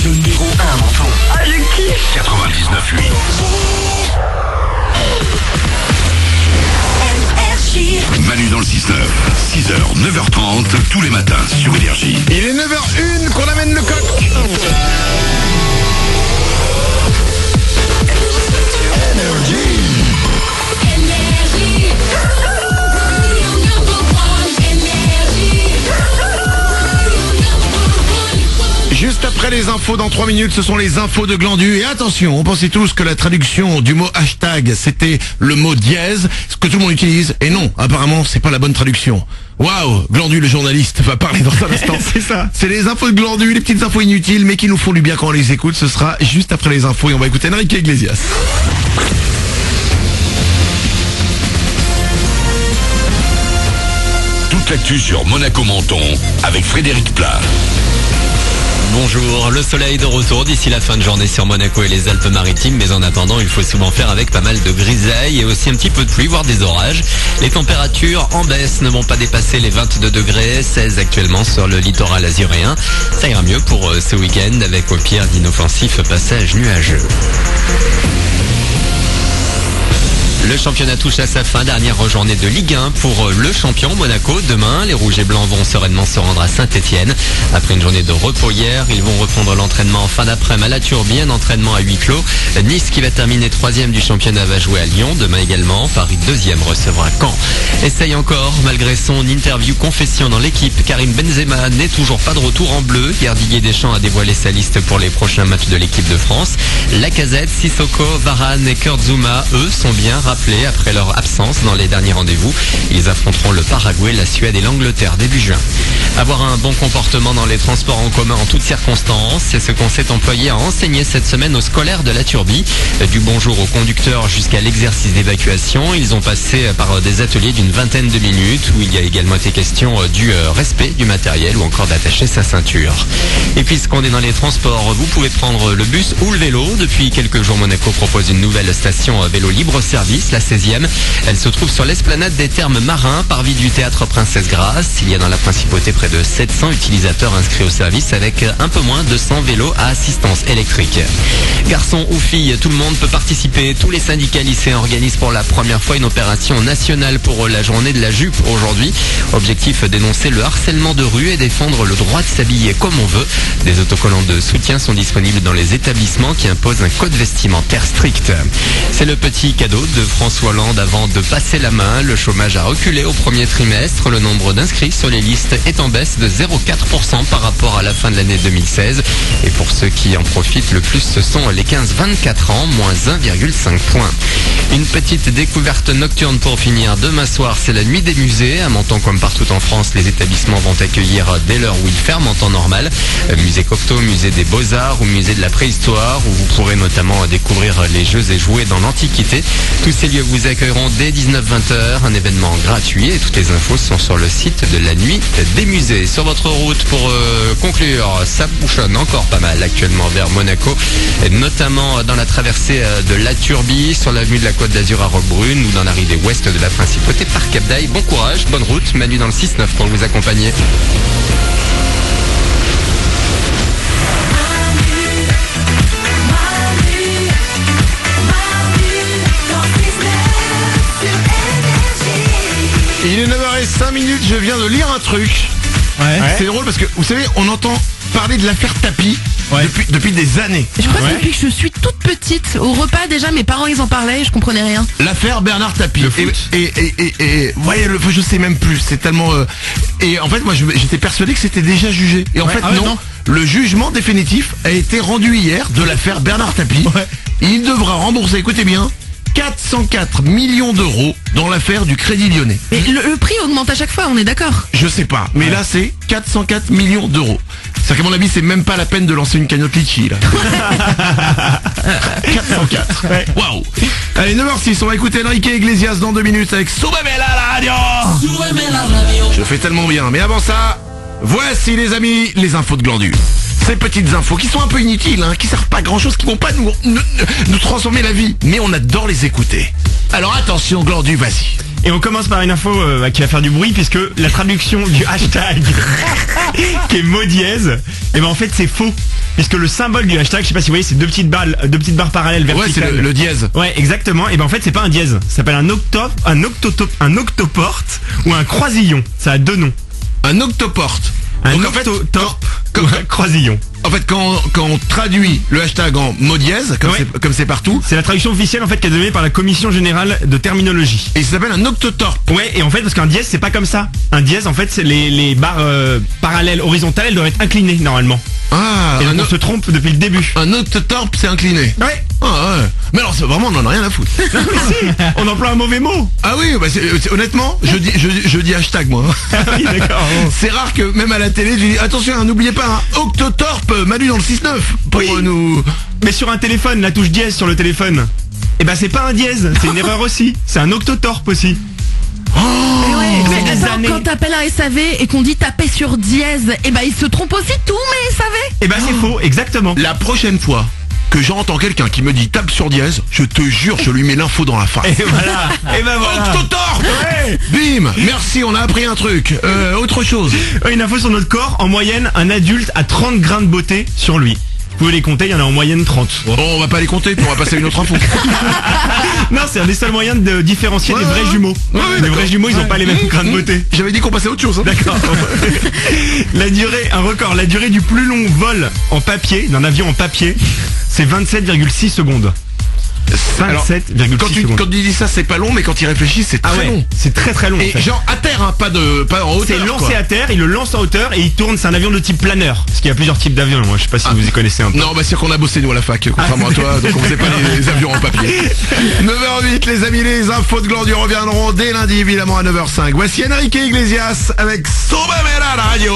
Le numéro 1, mon son. Ah, je kiffe. 99.8. Manu dans le 6-9. 6h, 9h30, tous les matins sur Énergie. Il est 9h01 qu'on amène le coq. Juste après les infos, dans 3 minutes, ce sont les infos de Glandu. Et attention, on pensait tous que la traduction du mot hashtag, c'était le mot dièse, ce que tout le monde utilise. Et non, apparemment, c'est pas la bonne traduction. Waouh, Glandu, le journaliste, va parler dans un instant. C'est ça. C'est les infos de Glandu, les petites infos inutiles, mais qui nous font du bien quand on les écoute. Ce sera juste après les infos et on va écouter Enrique Iglesias. Toute l'actu sur Monaco-Menton avec Frédéric Plat. Bonjour, le soleil de retour d'ici la fin de journée sur Monaco et les Alpes-Maritimes, mais en attendant, il faut souvent faire avec pas mal de grisailles et aussi un petit peu de pluie, voire des orages. Les températures en baisse ne vont pas dépasser les 22 degrés, 16 actuellement sur le littoral azuréen. Ça ira mieux pour ce week-end avec au pire d'inoffensifs passages nuageux. Le championnat touche à sa fin, dernière journée de Ligue 1 pour le champion Monaco. Demain, les Rouges et Blancs vont sereinement se rendre à Saint-Etienne. Après une journée de repos hier, ils vont reprendre l'entraînement en fin d'après-midi à la Turbie, un entraînement à huis clos. Nice, qui va terminer 3e du championnat, va jouer à Lyon. Demain également, Paris 2e recevra Caen. Essaye encore, malgré son interview confession dans l'équipe, Karim Benzema n'est toujours pas de retour en bleu. Hier, Didier Deschamps a dévoilé sa liste pour les prochains matchs de l'équipe de France. Lacazette, Sissoko, Varane et Kurt Zouma, eux, sont bien rappelés après leur absence dans les derniers rendez-vous. Ils affronteront le Paraguay, la Suède et l'Angleterre début juin. Avoir un bon comportement dans les transports en commun en toutes circonstances, c'est ce qu'on s'est employé à enseigner cette semaine aux scolaires de la Turbie. Du bonjour aux conducteurs jusqu'à l'exercice d'évacuation, ils ont passé par des ateliers d'une vingtaine de minutes où il y a également été question du respect du matériel ou encore d'attacher sa ceinture. Et puisqu'on est dans les transports, vous pouvez prendre le bus ou le vélo. Depuis quelques jours, Monaco propose une nouvelle station vélo libre-service, la 16e. Elle se trouve sur l'esplanade des Thermes Marins, parvis du théâtre Princesse Grace. Il y a dans la principauté près de 700 utilisateurs inscrits au service avec un peu moins de 100 vélos à assistance électrique. Garçons ou filles, tout le monde peut participer. Tous les syndicats lycéens organisent pour la première fois une opération nationale pour la journée de la jupe aujourd'hui. Objectif, dénoncer le harcèlement de rue et défendre le droit de s'habiller comme on veut. Des autocollants de soutien sont disponibles dans les établissements qui imposent un code vestimentaire strict. C'est le petit cadeau de François Hollande avant de passer la main. Le chômage a reculé au premier trimestre. Le nombre d'inscrits sur les listes est en baisse de 0,4% par rapport à la fin de l'année 2016. Et pour ceux qui en profitent le plus, ce sont les 15-24 ans, moins 1,5 points. Une petite découverte nocturne pour finir. Demain soir, c'est la nuit des musées. À Menton, comme partout en France, les établissements vont accueillir dès l'heure où ils ferment en temps normal. Musée Cocteau, musée des Beaux-Arts ou musée de la Préhistoire, où vous pourrez notamment découvrir les jeux et jouets dans l'Antiquité. Tous ces lieux vous accueilleront dès 19-20h, un événement gratuit et toutes les infos sont sur le site de la nuit des musées. Sur votre route, pour conclure, ça bouchonne encore pas mal actuellement vers Monaco, et notamment dans la traversée de la Turbie, sur l'avenue de la Côte d'Azur à Roquebrune ou dans la rive ouest de la Principauté par Cap d'Aille. Bon courage, bonne route, Manu dans le 6-9 pour vous accompagner. Il est 9h05, je viens de lire un truc. Ouais. C'est drôle parce que, vous savez, on entend parler de l'affaire Tapie depuis des années. Je crois que depuis que je suis toute petite, au repas déjà, mes parents ils en parlaient et je comprenais rien. L'affaire Bernard Tapie. Le foot. Et je sais même plus. C'est tellement. Et en fait, moi, j'étais persuadé que c'était déjà jugé. Et en fait, non. Le jugement définitif a été rendu hier de l'affaire Bernard Tapie. Ouais. Il devra rembourser, écoutez bien, 404 millions d'euros dans l'affaire du Crédit Lyonnais. Mais le prix augmente à chaque fois, on est d'accord. Je sais pas, mais là c'est 404 millions d'euros. C'est-à-dire qu'à mon avis, c'est même pas la peine de lancer une cagnotte litchi là. 404. Waouh. Allez, 9h06, on va écouter Enrique Iglesias dans 2 minutes avec Súbemela la radio. Je le fais tellement bien, mais avant ça, voici les amis, les infos de Glandu. Ces petites infos qui sont un peu inutiles, qui servent pas à grand chose, qui vont pas nous transformer la vie, mais on adore les écouter. Alors attention Glandu, vas-y. Et on commence par une info qui va faire du bruit, puisque la traduction du hashtag qui est mot dièse, et ben en fait c'est faux, puisque le symbole du hashtag, je sais pas si vous voyez, c'est deux petites barres parallèles Ouais, verticales. c'est le dièse. Ouais, exactement. Et ben en fait c'est pas un dièse, ça s'appelle un octoporte ou un croisillon. Ça a deux noms. Un octoporte. Un Donc, en fait, octotorpe quand- ou un croisillon. En fait, quand on traduit le hashtag en mot dièse, Ouais. comme c'est partout, C'est la traduction officielle en fait qui est donnée par la Commission Générale de Terminologie. et ça s'appelle un octotorpe. Ouais, et en fait parce qu'un dièse c'est pas comme ça. Un dièse en fait c'est les barres parallèles horizontales, elles doivent être inclinées normalement. Ah, Et donc on se trompe depuis le début. un octotorpe, c'est incliné. Ouais. Ah ouais. Mais alors, vraiment, on en a rien à foutre. On emploie un mauvais mot. Ah oui, bah honnêtement, je dis hashtag moi. Ah oui, d'accord. Bon. C'est rare que même à la télé, je dis attention, n'oubliez pas un octotorpe, Manu dans le 6-9 pour Oui. nous. Mais sur un téléphone, la touche dièse sur le téléphone, eh ben c'est pas un dièse, c'est une erreur aussi. C'est un octotorpe aussi. Mais des attends, années. quand t'appelles un SAV et qu'on dit taper sur dièse, et ben il se trompe aussi tout, mais SAV. Eh ben c'est faux, exactement. La prochaine fois que j'entends quelqu'un qui me dit tape sur dièse, je te jure, je lui mets l'info dans la face. Et voilà. Et ben voilà. Octotorpe. Ouais. Bim. Merci, on a appris un truc. Autre chose. Une info sur notre corps, en moyenne, un adulte a 30 grains de beauté sur lui. Vous pouvez les compter, il y en a en moyenne 30. Bon, on va pas les compter, puis on va passer à une autre info. Non, c'est un des seuls moyens de différencier Ouais, des vrais ouais. jumeaux. Ouais, ouais, Les d'accord. vrais jumeaux, ils ont pas les mêmes grains de beauté. J'avais dit qu'on passait à autre chose. Hein. D'accord. La durée du plus long vol en papier, d'un avion en papier, c'est 27,6 secondes. Alors, 27,6 Quand tu secondes. dis ça, c'est pas long, mais quand il réfléchit, c'est Ah très ouais, long. c'est très très long. en Et fait. genre à terre, hein, pas en hauteur. C'est lancé quoi. à terre, il le lance en hauteur et il tourne, c'est un avion de type planeur. Parce qu'il y a plusieurs types d'avions, moi je sais pas si vous y connaissez un peu. Non, bah c'est qu'on a bossé nous à la fac, contrairement à toi, donc on faisait pas les avions en papier. 9h08, les amis, les infos de Glandu reviendront dès lundi, évidemment à 9h05. Voici Enrique Iglesias avec Sobamela Radio.